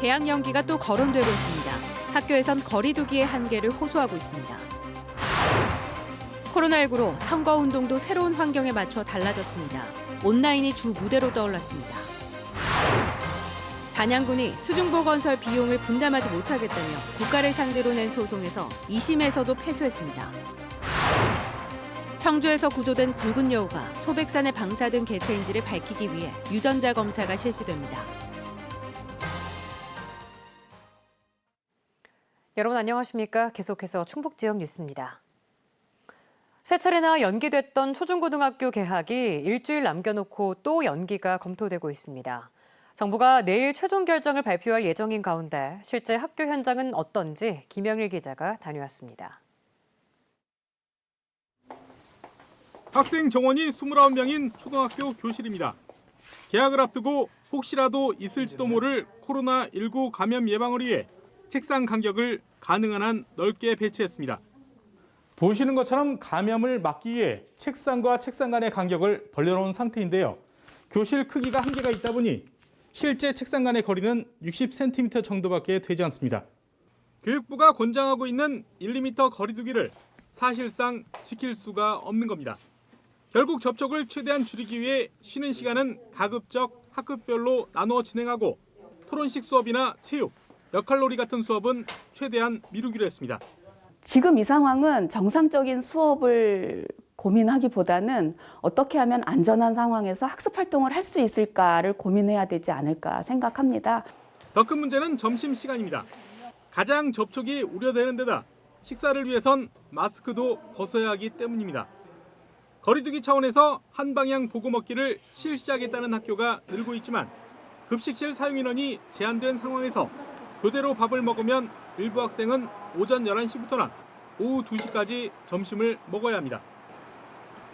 개학 연기가 또 거론되고 있습니다. 학교에선 거리 두기의 한계를 호소하고 있습니다. 코로나19로 선거운동도 새로운 환경에 맞춰 달라졌습니다. 온라인이 주 무대로 떠올랐습니다. 단양군이 수중보건설 비용을 분담하지 못하겠다며 국가를 상대로 낸 소송에서 2심에서도 패소했습니다. 청주에서 구조된 붉은 여우가 소백산에 방사된 개체인지를 밝히기 위해 유전자 검사가 실시됩니다. 여러분 안녕하십니까? 계속해서 충북 지역 뉴스입니다. 세 차례나 연기됐던 초중고등학교 개학이 일주일 남겨놓고 또 연기가 검토되고 있습니다. 정부가 내일 최종 결정을 발표할 예정인 가운데 실제 학교 현장은 어떤지 김영일 기자가 다녀왔습니다. 학생 정원이 29명인 초등학교 교실입니다. 개학을 앞두고 혹시라도 있을지도 모를 코로나19 감염 예방을 위해 책상 간격을 가능한 한 넓게 배치했습니다. 보시는 것처럼 감염을 막기 위해 책상과 책상 간의 간격을 벌려놓은 상태인데요. 교실 크기가 한계가 있다 보니 실제 책상 간의 거리는 60cm 정도밖에 되지 않습니다. 교육부가 권장하고 있는 1~2m 거리 두기를 사실상 지킬 수가 없는 겁니다. 결국 접촉을 최대한 줄이기 위해 쉬는 시간은 가급적 학급별로 나누어 진행하고 토론식 수업이나 체육, 역할놀이 같은 수업은 최대한 미루기로 했습니다. 지금 이 상황은 정상적인 수업을 고민하기보다는 어떻게 하면 안전한 상황에서 학습 활동을 할 수 있을까를 고민해야 되지 않을까 생각합니다. 더 큰 문제는 점심시간입니다. 가장 접촉이 우려되는 데다 식사를 위해선 마스크도 벗어야 하기 때문입니다. 거리두기 차원에서 한 방향 보고 먹기를 실시하겠다는 학교가 늘고 있지만 급식실 사용 인원이 제한된 상황에서 교대로 밥을 먹으면 일부 학생은 오전 11시부터나 오후 2시까지 점심을 먹어야 합니다.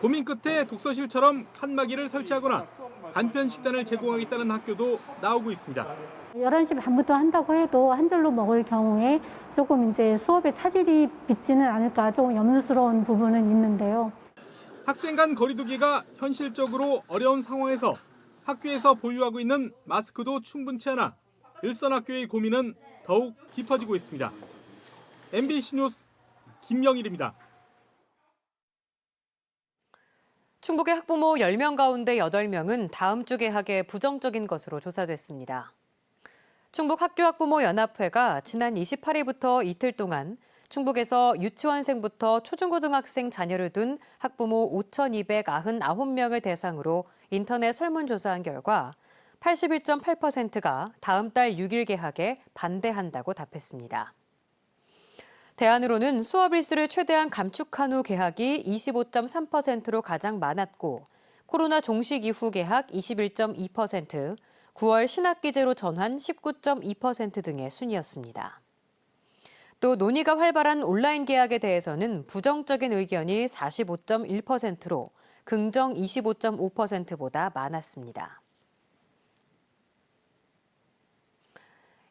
고민 끝에 독서실처럼 칸막이를 설치하거나 간편 식단을 제공하겠다는 학교도 나오고 있습니다. 11시 반부터 한다고 해도 한 줄로 먹을 경우에 조금 이제 수업에 차질이 빚지는 않을까 조금 염려스러운 부분은 있는데요. 학생 간 거리두기가 현실적으로 어려운 상황에서 학교에서 보유하고 있는 마스크도 충분치 않아 일선 학교의 고민은 더욱 깊어지고 있습니다. MBC 뉴스 김영일입니다. 충북의 학부모 10명 가운데 8명은 다음 주 개학에 부정적인 것으로 조사됐습니다. 충북학교학부모연합회가 지난 28일부터 이틀 동안 충북에서 유치원생부터 초중고등학생 자녀를 둔 학부모 5,299명을 대상으로 인터넷 설문조사한 결과 81.8%가 다음 달 6일 개학에 반대한다고 답했습니다. 대안으로는 수업 일수를 최대한 감축한 후 개학이 25.3%로 가장 많았고 코로나 종식 이후 개학 21.2%, 9월 신학기제로 전환 19.2% 등의 순이었습니다. 또 논의가 활발한 온라인 개학에 대해서는 부정적인 의견이 45.1%로 긍정 25.5%보다 많았습니다.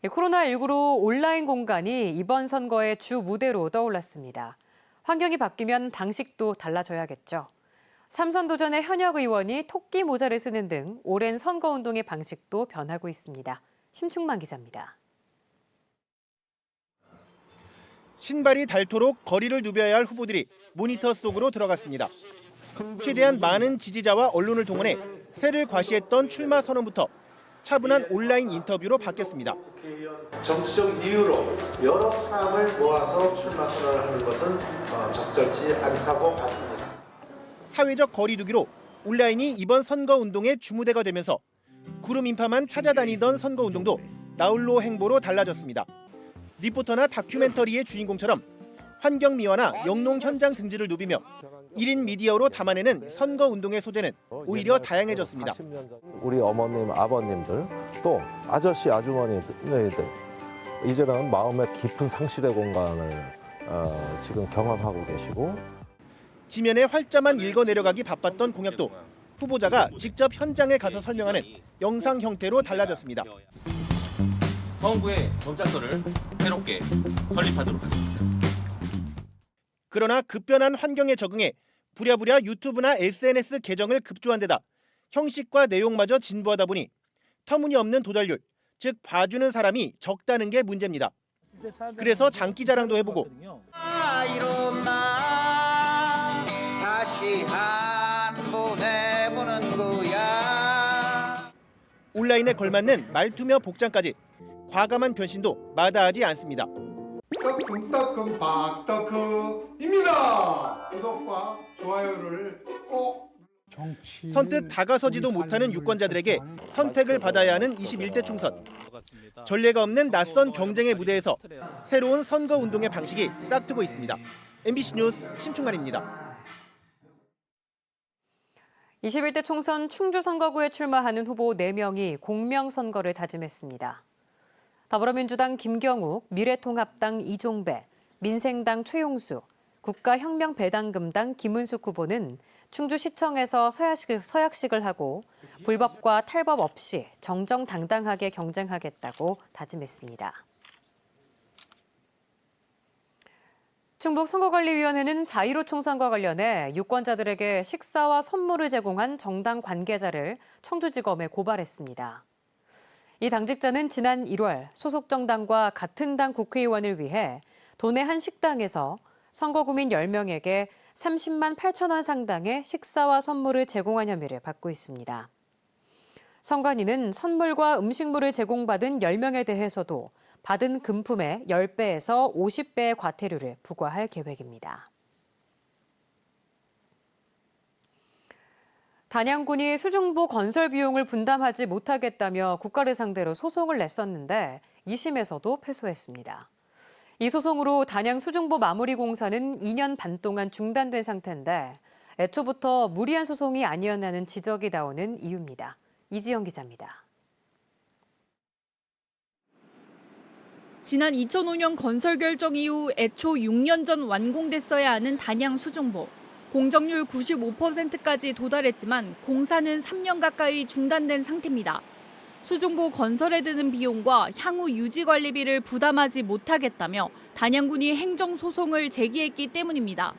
코로나19로 온라인 공간이 이번 선거의 주 무대로 떠올랐습니다. 환경이 바뀌면 방식도 달라져야겠죠. 삼선 도전의 현역 의원이 토끼 모자를 쓰는 등 오랜 선거운동의 방식도 변하고 있습니다. 심충만 기자입니다. 신발이 닳도록 거리를 누벼야 할 후보들이 모니터 속으로 들어갔습니다. 최대한 많은 지지자와 언론을 동원해 세를 과시했던 출마 선언부터 차분한 온라인 인터뷰로 바뀌었습니다. 정치적 이유로 여러 사람을 모아서 출마 선언을 하는 것은 적절치 않다고 봤습니다. 사회적 거리두기로 온라인이 이번 선거운동의 주무대가 되면서 구름 인파만 찾아다니던 선거운동도 나홀로 행보로 달라졌습니다. 리포터나 다큐멘터리의 주인공처럼 환경 미화나 영농 현장 등지를 누비며 1인 미디어로 담아내는 선거운동의 소재는 오히려 다양해졌습니다. 우리 어머님, 아버님들, 또 아저씨, 아주머니들 이제는 마음의 깊은 상실의 공간을 지금 경험하고 계시고 지면에 활자만 읽어내려가기 바빴던 공약도 후보자가 직접 현장에 가서 설명하는 영상 형태로 달라졌습니다. 서원구의 점장소를 새롭게 설립하도록 하겠습니다. 그러나 급변한 환경에 적응해 부랴부랴 유튜브나 SNS 계정을 급조한 데다 형식과 내용마저 진부하다 보니 터무니없는 도달률, 즉 봐주는 사람이 적다는 게 문제입니다. 그래서 장기 자랑도 해보고 이런 나 다시 한번 해보는 거야. 온라인에 걸맞는 말투며 복장까지 과감한 변신도 마다하지 않습니다. 떡금떡금 박떡크입니다. 구독과 좋아요를 꼭. 선뜻 다가서지도 못하는 유권자들에게 선택을 받아야 하는 21대 총선. 전례가 없는 낯선 경쟁의 무대에서 새로운 선거운동의 방식이 싹트고 있습니다. MBC 뉴스 심충만입니다. 21대 총선 충주 선거구에 출마하는 후보 4명이 공명선거를 다짐했습니다. 더불어민주당 김경욱, 미래통합당 이종배, 민생당 최용수, 국가혁명배당금당 김은숙 후보는 충주시청에서 서약식을 하고 불법과 탈법 없이 정정당당하게 경쟁하겠다고 다짐했습니다. 충북선거관리위원회는 4.15 총선과 관련해 유권자들에게 식사와 선물을 제공한 정당 관계자를 청주지검에 고발했습니다. 이 당직자는 지난 1월 소속 정당과 같은 당 국회의원을 위해 도내 한 식당에서 선거구민 10명에게 30만 8천 원 상당의 식사와 선물을 제공한 혐의를 받고 있습니다. 선관위는 선물과 음식물을 제공받은 10명에 대해서도 받은 금품의 10배에서 50배의 과태료를 부과할 계획입니다. 단양군이 수중보 건설 비용을 분담하지 못하겠다며 국가를 상대로 소송을 냈었는데 2심에서도 패소했습니다. 이 소송으로 단양 수중보 마무리 공사는 2년 반 동안 중단된 상태인데 애초부터 무리한 소송이 아니었냐는 지적이 나오는 이유입니다. 이지영 기자입니다. 지난 2005년 건설 결정 이후 애초 6년 전 완공됐어야 하는 단양 수중보. 공정률 95%까지 도달했지만 공사는 3년 가까이 중단된 상태입니다. 수중보 건설에 드는 비용과 향후 유지 관리비를 부담하지 못하겠다며 단양군이 행정소송을 제기했기 때문입니다.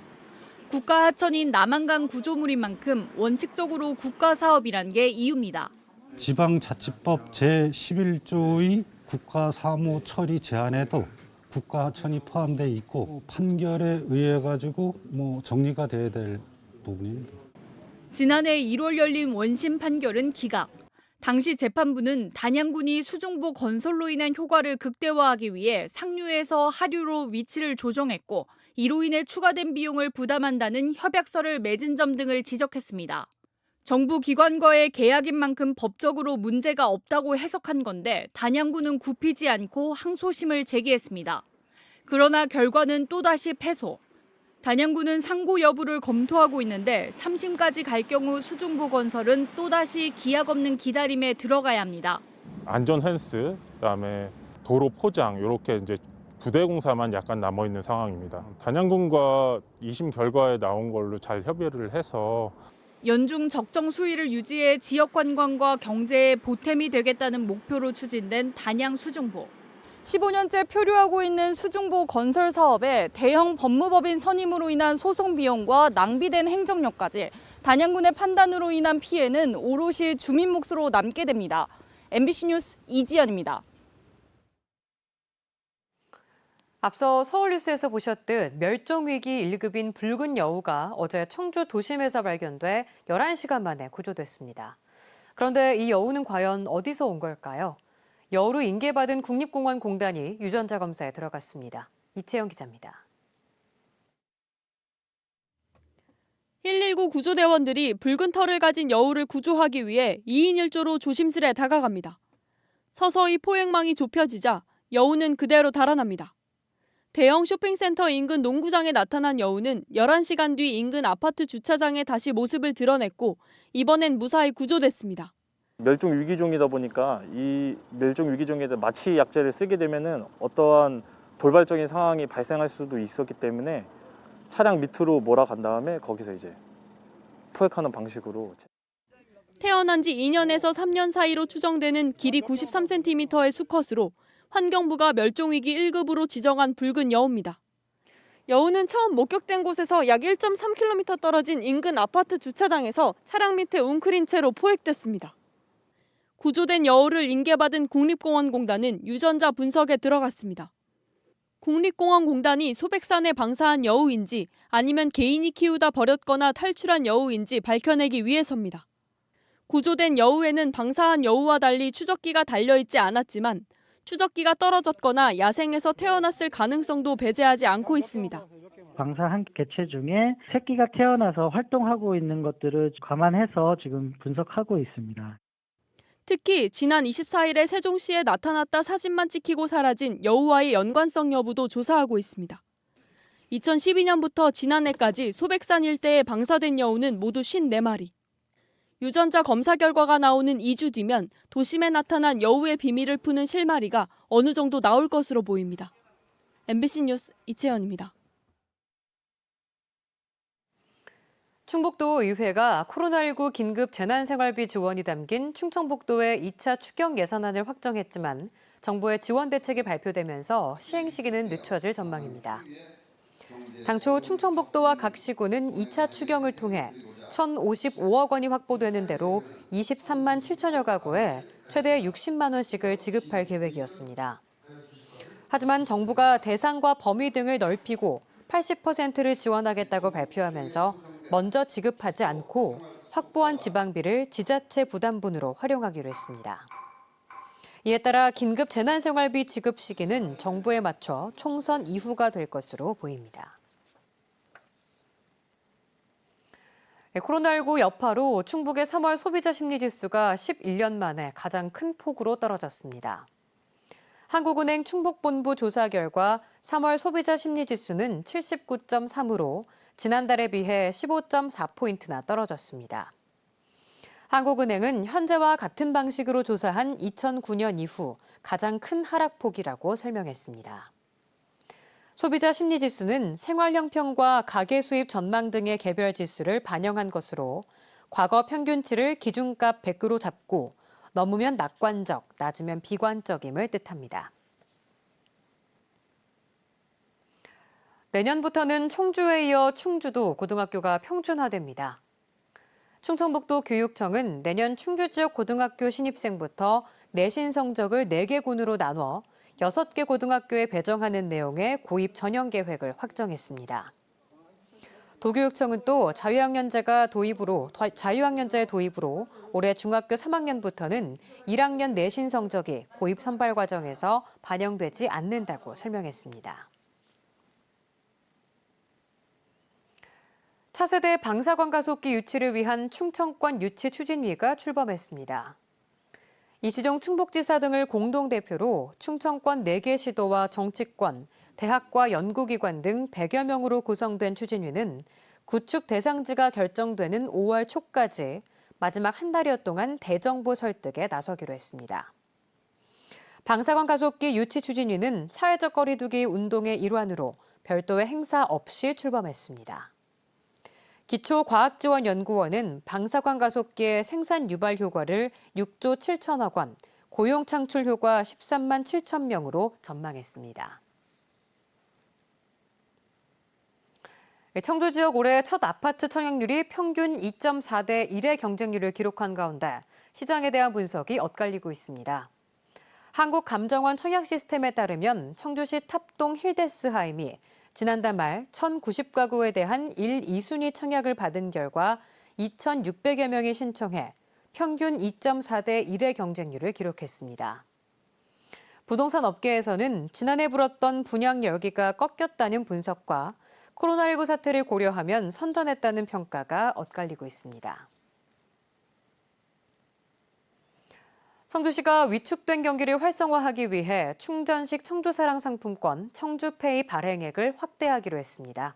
국가하천인 남한강 구조물인 만큼 원칙적으로 국가사업이란 게 이유입니다. 지방자치법 제11조의 국가사무 처리 제한에도 국가하천이 포함되어 있고 판결에 의해 가지고 정리가 돼야 될 부분입니다. 지난해 1월 열린 원심 판결은 기각. 당시 재판부는 단양군이 수중보 건설로 인한 효과를 극대화하기 위해 상류에서 하류로 위치를 조정했고 이로 인해 추가된 비용을 부담한다는 협약서를 맺은 점 등을 지적했습니다. 정부 기관과의 계약인 만큼 법적으로 문제가 없다고 해석한 건데 단양군은 굽히지 않고 항소심을 제기했습니다. 그러나 결과는 또다시 패소. 단양군은 상고 여부를 검토하고 있는데 3심까지 갈 경우 수중보 건설은 또다시 기약 없는 기다림에 들어가야 합니다. 안전 펜스, 그다음에 도로 포장 이렇게 이제 부대 공사만 약간 남아 있는 상황입니다. 단양군과 2심 결과에 나온 걸로 잘 협의를 해서 연중 적정 수위를 유지해 지역 관광과 경제에 보탬이 되겠다는 목표로 추진된 단양 수중보. 15년째 표류하고 있는 수중보 건설 사업에 대형 법무법인 선임으로 인한 소송 비용과 낭비된 행정력까지 단양군의 판단으로 인한 피해는 오롯이 주민 몫으로 남게 됩니다. MBC 뉴스 이지연입니다. 앞서 서울뉴스에서 보셨듯 멸종위기 1급인 붉은 여우가 어제 청주 도심에서 발견돼 11시간 만에 구조됐습니다. 그런데 이 여우는 과연 어디서 온 걸까요? 여우로 인계받은 국립공원공단이 유전자 검사에 들어갔습니다. 이채영 기자입니다. 119 구조대원들이 붉은 털을 가진 여우를 구조하기 위해 2인 1조로 조심스레 다가갑니다. 서서히 포획망이 좁혀지자 여우는 그대로 달아납니다. 대형 쇼핑센터 인근 농구장에 나타난 여우는 11시간 뒤 인근 아파트 주차장에 다시 모습을 드러냈고 이번엔 무사히 구조됐습니다. 멸종 위기종이다 보니까 이 멸종 위기종에 대한 마취 약제를 쓰게 되면은 어떠한 돌발적인 상황이 발생할 수도 있었기 때문에 차량 밑으로 몰아간 다음에 거기서 이제 포획하는 방식으로. 태어난 지 2년에서 3년 사이로 추정되는 길이 93cm의 수컷으로 환경부가 멸종위기 1급으로 지정한 붉은 여우입니다. 여우는 처음 목격된 곳에서 약 1.3km 떨어진 인근 아파트 주차장에서 차량 밑에 웅크린 채로 포획됐습니다. 구조된 여우를 인계받은 국립공원공단은 유전자 분석에 들어갔습니다. 국립공원공단이 소백산에 방사한 여우인지 아니면 개인이 키우다 버렸거나 탈출한 여우인지 밝혀내기 위해서입니다. 구조된 여우에는 방사한 여우와 달리 추적기가 달려있지 않았지만 추적기가 떨어졌거나 야생에서 태어났을 가능성도 배제하지 않고 있습니다. 방사한 개체 중에 새끼가 태어나서 활동하고 있는 것들을 감안해서 지금 분석하고 있습니다. 특히 지난 24일에 세종시에 나타났다 사진만 찍히고 사라진 여우와의 연관성 여부도 조사하고 있습니다. 2012년부터 지난해까지 소백산 일대에 방사된 여우는 모두 54마리. 유전자 검사 결과가 나오는 2주 뒤면 도심에 나타난 여우의 비밀을 푸는 실마리가 어느 정도 나올 것으로 보입니다. MBC 뉴스 이채연입니다. 충북도 의회가 코로나19 긴급 재난생활비 지원이 담긴 충청북도의 2차 추경 예산안을 확정했지만 정부의 지원 대책이 발표되면서 시행 시기는 늦춰질 전망입니다. 당초 충청북도와 각 시군은 2차 추경을 통해 1,055억 원이 확보되는 대로 23만 7천여 가구에 최대 60만 원씩을 지급할 계획이었습니다. 하지만 정부가 대상과 범위 등을 넓히고 80%를 지원하겠다고 발표하면서 먼저 지급하지 않고 확보한 지방비를 지자체 부담분으로 활용하기로 했습니다. 이에 따라 긴급 재난생활비 지급 시기는 정부에 맞춰 총선 이후가 될 것으로 보입니다. 코로나19 여파로 충북의 3월 소비자 심리지수가 11년 만에 가장 큰 폭으로 떨어졌습니다. 한국은행 충북본부 조사 결과 3월 소비자 심리지수는 79.3으로 지난달에 비해 15.4포인트나 떨어졌습니다. 한국은행은 현재와 같은 방식으로 조사한 2009년 이후 가장 큰 하락폭이라고 설명했습니다. 소비자 심리지수는 생활형평과 가계 수입 전망 등의 개별 지수를 반영한 것으로 과거 평균치를 기준값 100으로 잡고 넘으면 낙관적, 낮으면 비관적임을 뜻합니다. 내년부터는 청주에 이어 충주도 고등학교가 평준화됩니다. 충청북도 교육청은 내년 충주 지역 고등학교 신입생부터 내신 성적을 4개 군으로 나눠 6개 고등학교에 배정하는 내용의 고입 전형 계획을 확정했습니다. 도교육청은 또 자유학년제 도입으로 올해 중학교 3학년부터는 1학년 내신 성적이 고입 선발 과정에서 반영되지 않는다고 설명했습니다. 차세대 방사관 가속기 유치를 위한 충청권 유치 추진위가 출범했습니다. 이시종 충북지사 등을 공동대표로 충청권 4개 시도와 정치권, 대학과 연구기관 등 100여 명으로 구성된 추진위는 구축 대상지가 결정되는 5월 초까지 마지막 한 달여 동안 대정부 설득에 나서기로 했습니다. 방사관 가속기 유치 추진위는 사회적 거리두기 운동의 일환으로 별도의 행사 없이 출범했습니다. 기초과학지원연구원은 방사관 가속기의 생산 유발 효과를 6조 7천억 원, 고용 창출 효과 13만 7천 명으로 전망했습니다. 청주 지역 올해 첫 아파트 청약률이 평균 2.4대 1의 경쟁률을 기록한 가운데 시장에 대한 분석이 엇갈리고 있습니다. 한국감정원 청약 시스템에 따르면 청주시 탑동 힐데스하임이 지난달 말 1,090가구에 대한 1, 2순위 청약을 받은 결과 2,600여 명이 신청해 평균 2.4대 1의 경쟁률을 기록했습니다. 부동산 업계에서는 지난해 불었던 분양 열기가 꺾였다는 분석과 코로나19 사태를 고려하면 선전했다는 평가가 엇갈리고 있습니다. 청주시가 위축된 경기를 활성화하기 위해 충전식 청주사랑 상품권 청주페이 발행액을 확대하기로 했습니다.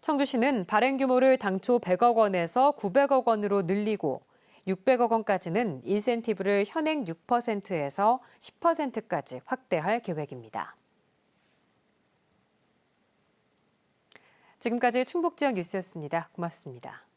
청주시는 발행 규모를 당초 100억 원에서 900억 원으로 늘리고 600억 원까지는 인센티브를 현행 6%에서 10%까지 확대할 계획입니다. 지금까지 충북 지역 뉴스였습니다. 고맙습니다.